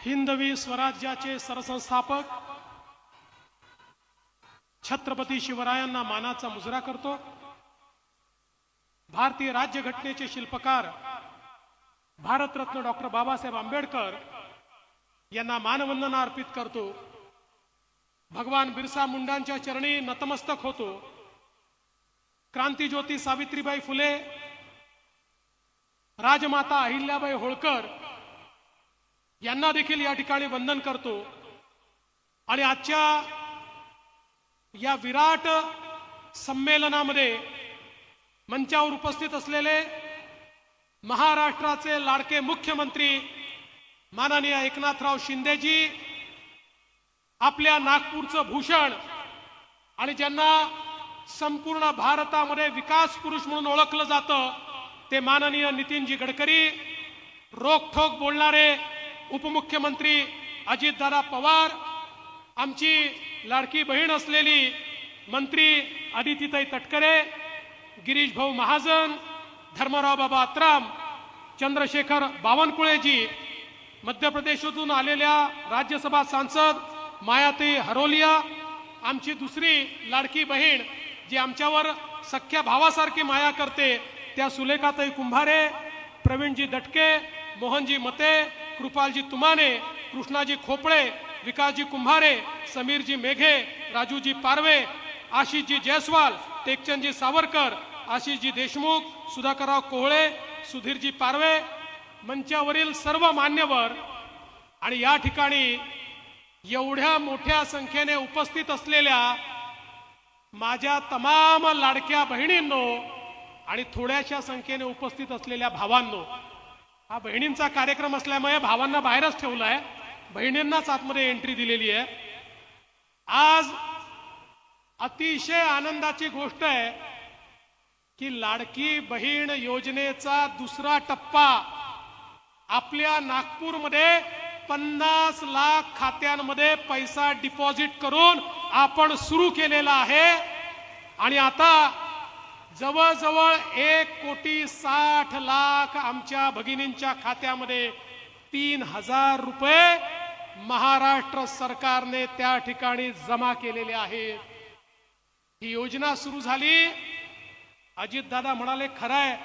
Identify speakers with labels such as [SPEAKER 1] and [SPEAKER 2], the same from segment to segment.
[SPEAKER 1] हिंदवी स्वराज्याचे सरसंस्थापक छत्रपती शिवरायांना मानाचा मुजरा करतो। भारतीय राज्यघटनेचे शिल्पकार भारतरत्न डॉक्टर बाबासाहेब आंबेडकर यांना मानवंदना अर्पित करतो। भगवान बिरसा मुंडांच्या चरणी नतमस्तक होतो। क्रांतिज्योती सावित्रीबाई फुले, राजमाता अहिल्याबाई होळकर यांना देखील या ठिकाणी वंदन करतो। आणि आजच्या या विराट संमेलनामध्ये मंचावर उपस्थित असलेले महाराष्ट्राचे लाडके मुख्यमंत्री माननीय एकनाथराव शिंदेजी, आपल्या नागपूरचं भूषण आणि ज्यांना संपूर्ण भारतामध्ये विकास पुरुष म्हणून ओळखलं जातं ते माननीय नितीनजी गडकरी, रोखठोक बोलणारे उपमुख्यमंत्री अजितदादा पवार, आमची लाडकी बहीण असलेली मंत्री अदितीताई तटकरे, गिरीश भाऊ महाजन, धर्मराव बाबा आत्राम, चंद्रशेखर बावनकुळेजी, मध्य प्रदेशातून आलेल्या राज्यसभा सांसद मायाताई हरोलिया, आमची दुसरी लाडकी बहीण जी आमच्यावर सख्या भावासारखी माया करते त्या सुलेखाताई कुंभारे, प्रवीणजी दटके, मोहनजी मते, कृपालजी तुमाने, कृष्णाजी खोपळे, विकासजी कुंभारे, समीरजी मेघे, राजूजी पारवे, आशिषजी जयस्वाल, टेकचंदजी सावरकर, आशिषजी देशमुख, सुधाकरराव कोहळे, सुधीरजी पारवे, मंचावरील सर्व मान्यवर आणि या ठिकाणी एवढ्या मोठ्या संख्येने उपस्थित असलेल्या माझ्या तमाम लाडक्या बहिणींनो आणि थोड्याशा संख्येने उपस्थित असलेल्या भावांनो, हा बहिणींचा कार्यक्रम असल्यामुळे भावांना बाहेरच ठेवलाय, बहिणींनाच आतमध्ये एंट्री दिलेली आहे। आज अतिशय आनंदाची गोष्ट आहे की लाडकी बहीण योजनेचा दुसरा टप्पा आपल्या नागपूरमध्ये 50 लाख खात्यांमध्ये पैसा डिपॉझिट करून आपण सुरू केलेला आहे। आणि आता जवळजवळ 1,60,00,000 आमच्या भगिनींच्या खात्यामध्ये 3,000 रुपये महाराष्ट्र सरकारने त्या ठिकाणी जमा केलेले आहेत। ही योजना सुरू झाली, अजितदादा म्हणाले खरंय,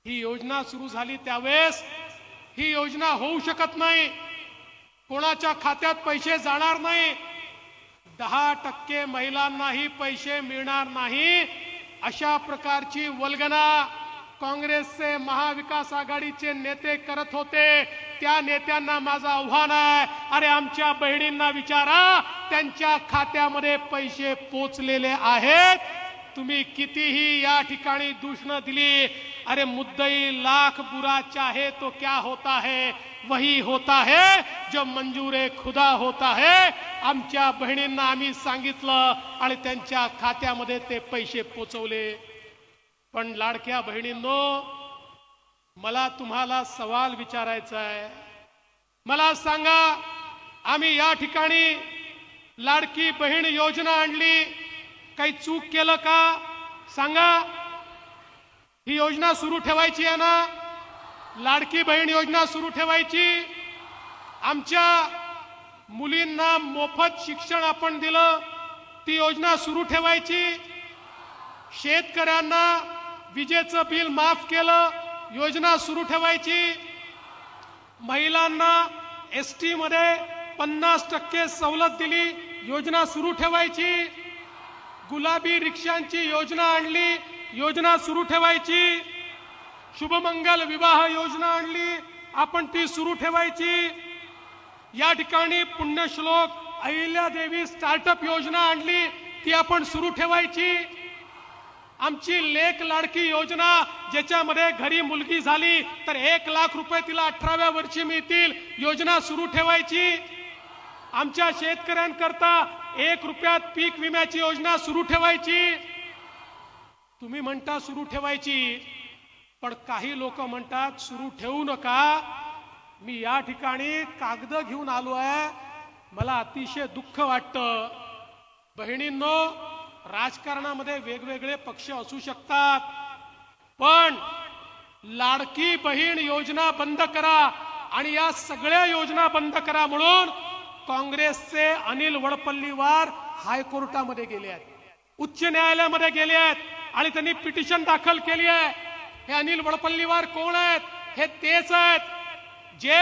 [SPEAKER 1] ही योजना सुरू झाली त्यावेळेस ही योजना होऊ शकत नाही, कोणाच्या खात्यात पैसे जाणार नाही, 10% महिलांनाही पैसे मिळणार नाही, अशा प्रकारची वल्गना काँग्रेसचे महाविकास आघाडीचे नेते करत होते। त्या नेत्यांना माझं आव्हान आहे, अरे आमच्या बहिणींना विचारा, त्यांच्या खात्यामध्ये पैसे पोचलेले आहेत। तुम्ही कितीही या ठिकाणी दूषणं दिली, अरे मुद्दई लाख बुरा चाहे तो क्या होता है, वही होता है जो मंजूर खुदा होता है। आमच्या बहिणींना आम्ही सांगितलं आणि त्यांच्या खात्यामध्ये ते पैसे पोचवले। पण लाडक्या बहिणींनो, मला तुम्हाला सवाल विचारायचा आहे, मला सांगा, आम्ही या ठिकाणी लाडकी बहीण योजना आणली, काही चूक केलं का सांगा? ही योजना सुरू ठेवायची आहे ना, लाडकी बहीण योजना सुरू ठेवायची। आमच्या मुलींना मोफत शिक्षण आपण दिलं, ती योजना सुरू ठेवायची। शेतकऱ्यांना विजेचं बिल माफ केलं, योजना सुरू ठेवायची। महिलांना एसटी मध्ये 50% सवलत दिली, योजना सुरू ठेवायची। गुलाबी रिक्षांची योजना आणली, योजना सुरू ठेवायची। शुभमंगल विवाह योजना आणली, आपण ती सुरू ठेवायची। या ठिकाणी पुण्यश्लोक अहिल्यादेवी स्टार्टअप योजना आणली, ती आपण सुरू ठेवायची। आमची लेक लाडकी योजना, ज्याच्यामध्ये घरी मुलगी झाली तर 1 लाख रुपये तिला 18व्या वर्षी मिळतील, योजना सुरू ठेवायची। आमच्या शेतकऱ्यांकरता 1 रुपयात पीक विम्याची योजना सुरू ठेवायची। तुम्ही म्हणता सुरू ठेवायची, पण काही लोक म्हणतात सुरू ठेवू नका। मी या ठिकाणी कागद घेऊन आलो आहे, मला अतिशय दुःख वाटतं। बहिणींनो, राजकारणामध्ये वेगवेगळे पक्ष असू शकतात, पण लाडकी बहीण योजना बंद करा आणि या सगळ्या योजना बंद करा म्हणून काँग्रेसचे अनिल वडपल्लीवार हायकोर्टामध्ये गेले आहेत, उच्च न्यायालयामध्ये गेले आहेत आणि त्यांनी पिटिशन दाखल केली आहे. हे अनिल वडपल्लीवार कोण आहेत? हे तेच आहेत जे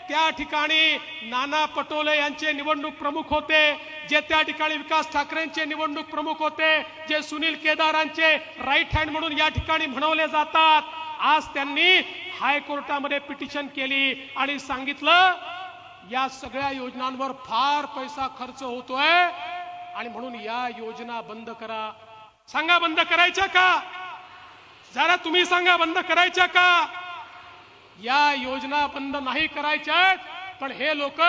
[SPEAKER 1] त्या ठिकाणी नाना पटोले यांचे निवडणूक प्रमुख होते, जे त्या ठिकाणी विकास ठाकरेंचे निवडणूक प्रमुख होते, जे सुनील केदारांचे राईट हँड म्हणून या ठिकाणी म्हणवले जातात. आज त्यांनी हायकोर्टामध्ये पिटिशन केली आणि सांगितलं या सगळ्या योजनांवर फार पैसा खर्च होतोय आणि म्हणून या योजना बंद करा. सांगा बंद करायच्या का? जरा तुम्ही सांगा बंद करायच्या का? या योजना बंद नाही करायच्या, पण हे लोक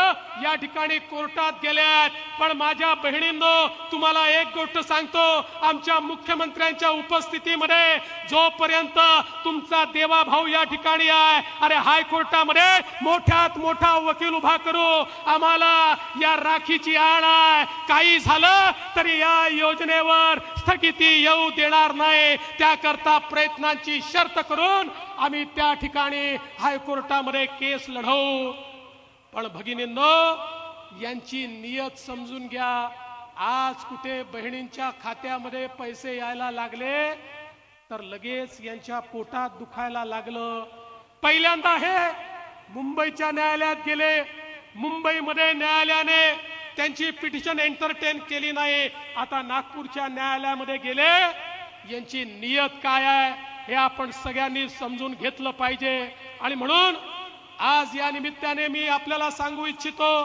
[SPEAKER 1] या ठिकाणी कोर्टात गेल्यात. पण माझ्या बहिणींनो, तुम्हाला एक गोष्ट सांगतो, आमच्या मुख्यमंत्र्यांच्या उपस्थितीमध्ये जोपर्यंत तुमचा देवा भाऊ या ठिकाणी आहे, अरे हायकोर्टामध्ये मोठ्यात मोठा वकील उभा करू, आम्हाला या राखीची आण आहे. काही झालं तरी या योजनेवर स्थगिती येऊ देणार नाही. त्याकरता प्रयत्नांची शर्त करून आम्ही त्या ठिकाणी हायकोर्टामध्ये केस लढवू. पण भगिनींनो, यांची नियत समजून घ्या. आज कुठे बहिणींच्या खात्यामध्ये पैसे यायला लागले तर लगेच यांच्या पोटात दुखायला लागलं. पहिल्यांदा हे मुंबईच्या न्यायालयात गेले, मुंबईमध्ये न्यायालयाने त्यांची पिटिशन एंटरटेन केली नाही. आता नागपूरच्या न्यायालयामध्ये गेले. यांची नियत काय आहे हे आपण सगळ्यांनी समजून घेतलं पाहिजे. आणि म्हणून आज या निमित्ताने मी आपल्याला सांगू इच्छितो,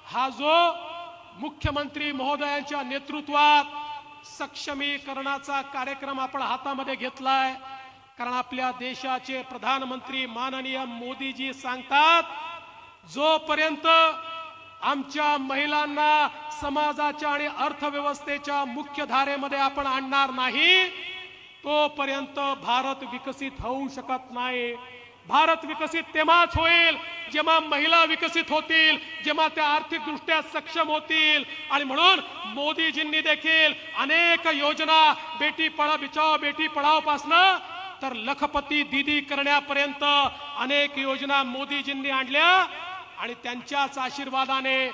[SPEAKER 1] हा जो मुख्यमंत्री महोदयांच्या नेतृत्वात सक्षमीकरणाचा कार्यक्रम आपण हातामध्ये घेतलाय, कारण आपल्या देशाचे प्रधानमंत्री माननीय मोदीजी सांगतात, जोपर्यंत आमच्या महिलांना समाजाच्या आणि अर्थव्यवस्थेच्या मुख्य धारेमध्ये आपण आणणार नाही, तोपर्यंत भारत विकसित होऊ शकत नाही. भारत विकसित तेव्हाच होईल जेव्हा महिला विकसित होतील, जेव्हा त्या आर्थिक दृष्ट्या सक्षम होतील. आणि म्हणून मोदीजींनी देखील अनेक योजना, बेटी बचाओ बेटी पढाओ पासनं तर लखपती दीदी करण्यापर्यंत अनेक योजना मोदीजींनी आणल्या. आणि त्यांच्याच आशीर्वादाने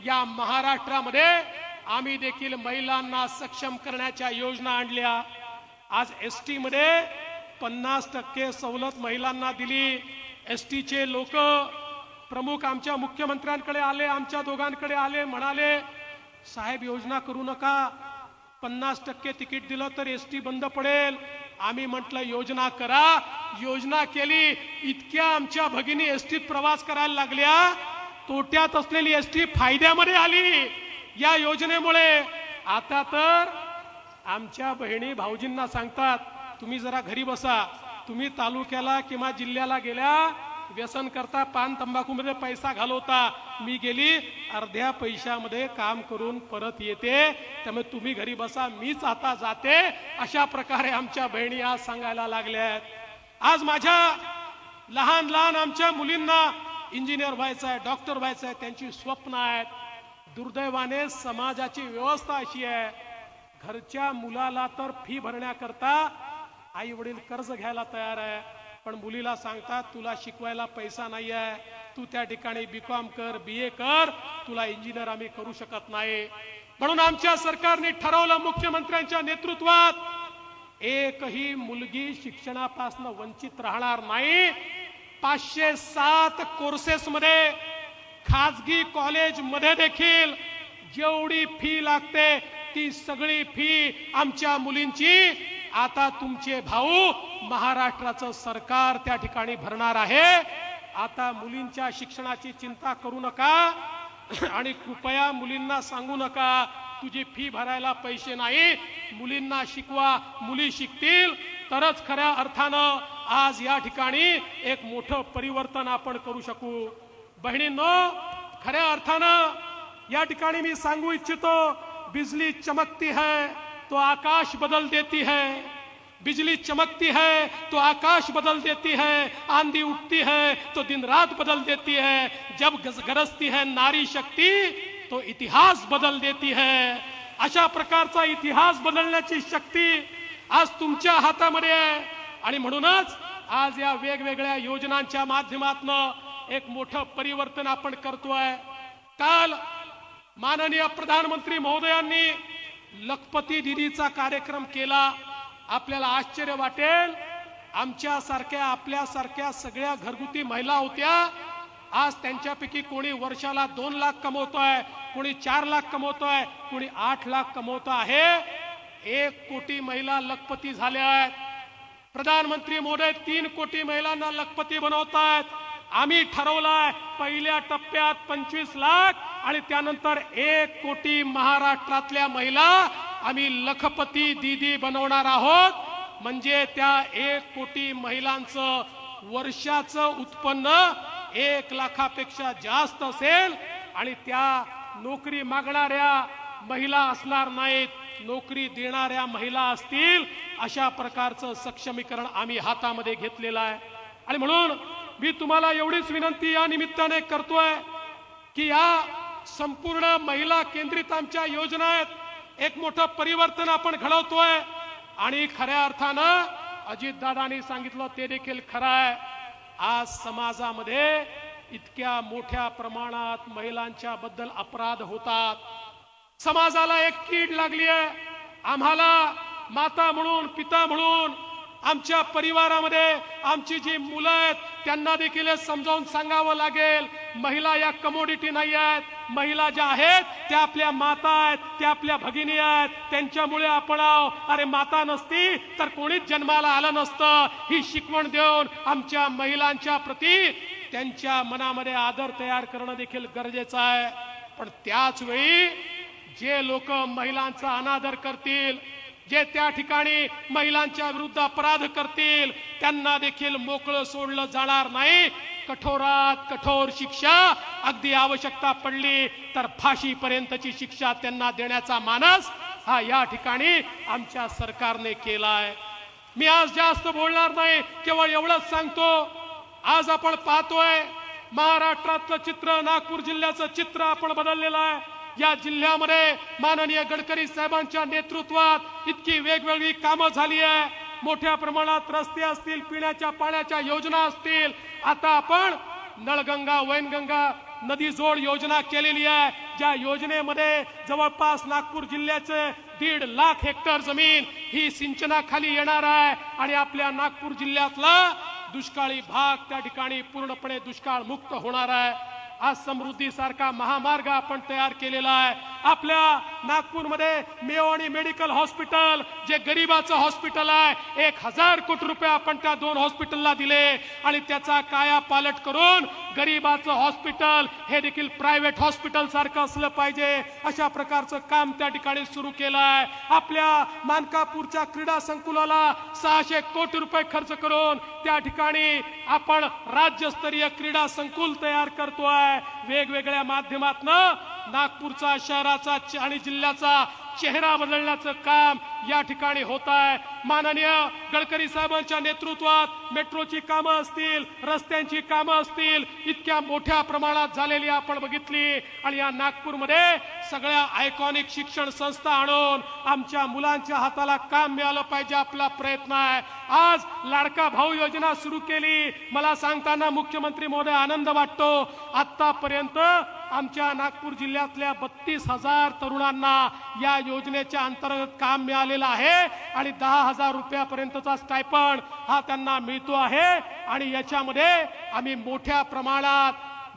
[SPEAKER 1] या महाराष्ट्रामध्ये आम्ही देखील महिलांना सक्षम करण्याच्या योजना आणल्या. आज एसटी मध्ये 50% सवलत महिलांना दिली. एसटीचे लोक प्रमुख आमच्या मुख्यमंत्र्यांकडे आले, आमच्या दोघांकडे आले, म्हणाले साहेब योजना करू नका, 50% तिकीट दिलं तर एसटी बंद पडेल. आम्ही म्हटलं योजना करा. योजना केली. इतक्या आमच्या भगिनी एसटीत प्रवास करायला लागल्या. तोट्यात असलेली एसटी फायद्यामध्ये आली या योजनेमुळे. आता तर आमच्या बहिणी भाऊजींना सांगतात, तुम्ही जरा घरी बसा, तुम्ही तालुक्याला किंवा जिल्ह्याला गेल्या, व्यसन करता, पान तंबाखूमध्ये पैसा घालवता, मी गेली अर्ध्या पैशामध्ये काम करून परत येते, त्यामुळे तुम्ही घरी बसा, मीच आता जाते. अशा प्रकारे आमच्या बहिणी आज सांगायला लागल्यात. आज माझ्या लहान लहान आमच्या मुलींना इंजिनियर व्हायचं आहे, डॉक्टर व्हायचं आहे, त्यांची स्वप्न आहेत. दुर्दैवाने समाजाची व्यवस्था अशी आहे, घरच्या मुलाला तर फी भरण्याकरता आई वडील कर्ज घ्यायला तयार आहे, पण मुलीला सांगतात तुला शिकवायला पैसा नाही आहे, तू त्या ठिकाणी बीकॉम कर, बीए कर, तुला इंजिनियर आम्ही करू शकत नाही. म्हणून आमच्या सरकारने ठरवलं, मुख्यमंत्र्यांच्या नेतृत्वात एकही मुलगी शिक्षणापासून वंचित राहणार नाही. 507 कोर्सेस मध्ये, खाजगी कॉलेज मध्ये देखील जेवढी फी लागते ती सगळी फी आमच्या मुलींची आता तुमचे भाऊ महाराष्ट्राचं सरकार त्या ठिकाणी भरणार आहे. आता मुलींच्या शिक्षणाची चिंता करू नका आणि कृपया मुलींना सांगू नका तुझी फी भरायला पैसे नाही. मुलींना शिकवा, मुली शिकतील तरच खऱ्या अर्थानं आज या ठिकाणी एक मोठं परिवर्तन आपण करू शकू. बहिणींनो, खऱ्या अर्थानं या ठिकाणी मी सांगू इच्छितो, बिजली चमकती है तो आकाश बदल देती है, बिजली चमकती है तो आकाश बदल देती है, आंधी उठती है तो दिन रात बदल देती है, जब गरजती है नारी शक्ती तो इतिहास बदल देती है. अशा प्रकारचा इतिहास बदलण्याची शक्ती आज तुमच्या हातामध्ये आहे. आणि म्हणूनच आज या वेगवेगळ्या योजनांच्या माध्यमातून एक मोठं परिवर्तन आपण करतोय। काल माननीय प्रधानमंत्री महोदयांनी लखपती दीदीचा कार्यक्रम केला। आपल्याला आश्चर्य वाटेल, आमच्यासारख्या आपल्यासारख्या सगळ्या घरगुती महिला होत्या। आज त्यांच्यापैकी कोणी वर्षाला 2 लाख कमवतोय, कोणी 4 लाख कमवतोय, कोणी 8 लाख कमवतो आहे। 1 कोटी महिला लखपती झाल्या आहेत। प्रधानमंत्री महोदय 3 कोटी महिलांना लखपती बनवतायत। आम्ही ठरवलाय पहिल्या टप्प्यात 25 लाख आणि त्यानंतर 1 कोटी महाराष्ट्रातल्या महिला आम्ही लखपती दीदी बनवणार आहोत। म्हणजे त्या 1 कोटी महिलांचं वर्षाचं उत्पन्न 1 लाखापेक्षा जास्त असेल आणि त्या नोकरी मागणाऱ्या महिला असणार नाहीत, नोकरी देणाऱ्या महिला असतील। अशा प्रकारचं सक्षमीकरण आम्ही हातामध्ये घेतलेलं आहे। आणि म्हणून मी तुम्हाला एवढीच विनंती या निमित्ताने करतोय की या संपूर्ण महिला केंद्रित आमच्या योजना आहेत। एक मोठं परिवर्तन आपण घडवतोय आणि खऱ्या अर्थानं अजितदादांनी सांगितलं ते देखील खरं आहे। आज समाजामध्ये इतक्या मोठ्या प्रमाणात महिलांच्या बद्दल अपराध होतात। समाजाला एक कीड लागली आहे। आम्हाला माता म्हणून, पिता म्हणून, आमच्या परिवारामध्ये आमची जी मुलं आहेत त्यांना देखील समजावून सांगावं लागेल, महिला या कमोडिटी नाही आहेत। महिला ज्या आहेत त्या आपल्या माता आहेत, त्या आपल्या भगिनी आहेत, त्यांच्यामुळे आपण अरे माता नसती तर कोणीच जन्माला आलं नसतं ही शिकवण देऊन आमच्या महिलांच्या प्रती त्यांच्या मनामध्ये आदर तयार करणं देखील गरजेचं आहे। पण त्याच वेळी जे लोक महिलांचा अनादर करतील, जे त्या ठिकाणी महिलांच्या विरुद्ध अपराध करतील, त्यांना देखील मोकळं सोडलं जाणार नाही। कठोरात कठोर शिक्षा, अगदी आवश्यकता पडली तर फाशीपर्यंतची शिक्षा त्यांना देण्याचा मानस हा या ठिकाणी आमच्या सरकारने केलाय। मी आज जास्त बोलणार नाही, केवळ एवढंच सांगतो, आज आपण पाहतोय महाराष्ट्रातलं चित्र, नागपूर जिल्ह्याचं चित्र आपण बदललेलं आहे। या जिल्ह्यामध्ये माननीय गडकरी साहेबांच्या नेतृत्वात इतकी वेगवेगळी कामं झाली आहे। मोठ्या प्रमाणात रस्ते असतील, पिण्याच्या पाण्याच्या योजना असतील, आता आपण नळगंगा वैनगंगा नदी जोड योजना केलेली आहे। ज्या योजनेमध्ये जवळपास नागपूर जिल्ह्याचे 1.5 लाख हेक्टर जमीन ही सिंचनाखाली येणार आहे आणि आपल्या नागपूर जिल्ह्यातला दुष्काळी भाग त्या ठिकाणी पूर्णपणे दुष्काळ मुक्त होणार आहे। आज समृद्धी सारखा महामार्ग आपण तयार केलेला आहे। आपल्या नागपूरमध्ये मेयो आणि मेडिकल हॉस्पिटल जे गरीबाचं हॉस्पिटल आहे, 1000 कोटी रुपये आपण त्या 2 हॉस्पिटलला दिले आणि त्याचा कायापालट करून गरीबाचं हॉस्पिटल हे देखील प्रायव्हेट हॉस्पिटल सारखं असलं पाहिजे अशा प्रकारचं काम त्या ठिकाणी सुरू केलं आहे। आपल्या मानकापूरच्या क्रीडा संकुलाला 600 कोटी रुपये खर्च करून त्या ठिकाणी आपण राज्यस्तरीय क्रीडा संकुल तयार करतोय। वेगवेगळ्या माध्यमातून नागपूरचा, शहराचा आणि जिल्ह्याचा चेहरा बदलण्याचं काम या ठिकाणी होत आहे। माननीय गडकरी साहेबांच्या नेतृत्वात मेट्रोची कामं असतील, रस्त्यांची कामं असतील, इतक्या मोठ्या प्रमाणात झालेली आपण बघितली आणि या नागपूरमध्ये सगळ्या आयकॉनिक शिक्षण संस्था आणून आमच्या मुलांच्या हाताला काम मिळालं पाहिजे आपला प्रयत्न आहे। आज लाडका भाऊ योजना सुरू केली, मला सांगताना मुख्यमंत्री महोदय आनंद वाटतो। आतापर्यंत आमच्या नागपूर जिल्ह्यातल्या 32,000 तरुणांना या योजनेच्या अंतर्गत काम मिळालेलं आहे आणि 10,000 रुपयापर्यंतचा स्टायपंड हा त्यांना मिळतो आहे आणि याच्यामध्ये आम्ही मोठ्या प्रमाणात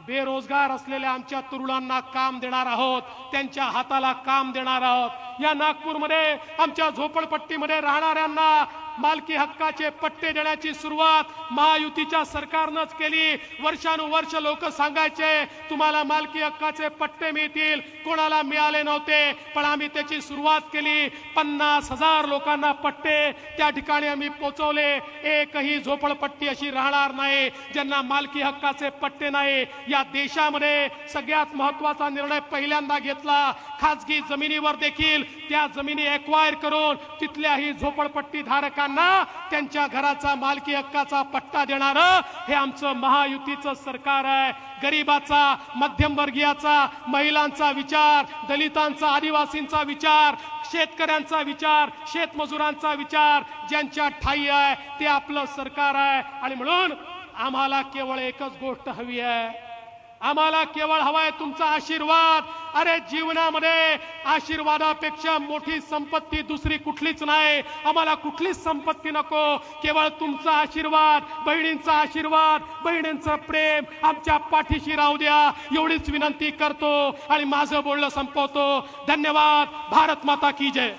[SPEAKER 1] बेरोजगार असलेल्या आमच्या तरुणांना काम देणार आहोत, त्यांच्या हाताला काम देणार आहोत। या नागपूरमध्ये आमच्या झोपडपट्टीमध्ये राहणाऱ्यांना मालकी हक्काचे पट्टे देण्याची सुरुवात महायुतीच्या सरकारनंच केली। वर्षानुवर्ष लोक सांगायचे तुम्हाला मालकी हक्काचे पट्टे मिळतील, कोणाला मिळाले नव्हते, पण आम्ही त्याची सुरुवात केली। 50,000 लोकांना पट्टे त्या ठिकाणी आम्ही पोहोचवले। एकही झोपडपट्टी अशी राहणार नाही ज्यांना मालकी हक्काचे पट्टे नाही। या देशामध्ये सगळ्यात महत्त्वाचा निर्णय पहिल्यांदा घेतला, खासगी जमिनीवर देखील त्या जमिनी एक्वायर करून तिथल्याही झोपडपट्टी धारकांना त्यांच्या घराचा मालकी हक्काचा पट्टा देणारं हे आमचं महायुतीचं सरकार आहे। गरीबाचा, मध्यमवर्गीयाचा, महिलांचा विचार, दलितांचा, आदिवासींचा विचार, शेतकऱ्यांचा विचार, शेतमजुरांचा विचार ज्यांच्या ठाई आहे ते आपलं सरकार आहे। आणि म्हणून आम्हाला केवळ एकच गोष्ट हवी आहे, आम्हाला केवळ हवाय तुमचा आशीर्वाद. अरे जीवनामध्ये आशीर्वादापेक्षा मोठी संपत्ती दुसरी कुठलीच नाही. आम्हाला कुठलीच संपत्ती नको, केवळ तुमचा आशीर्वाद, बहिणींचा आशीर्वाद, बहिणींचं प्रेम आमच्या पाठीशी राहू द्या, एवढीच विनंती करतो आणि माझं बोलणं संपवतो. धन्यवाद. भारत माता की जय.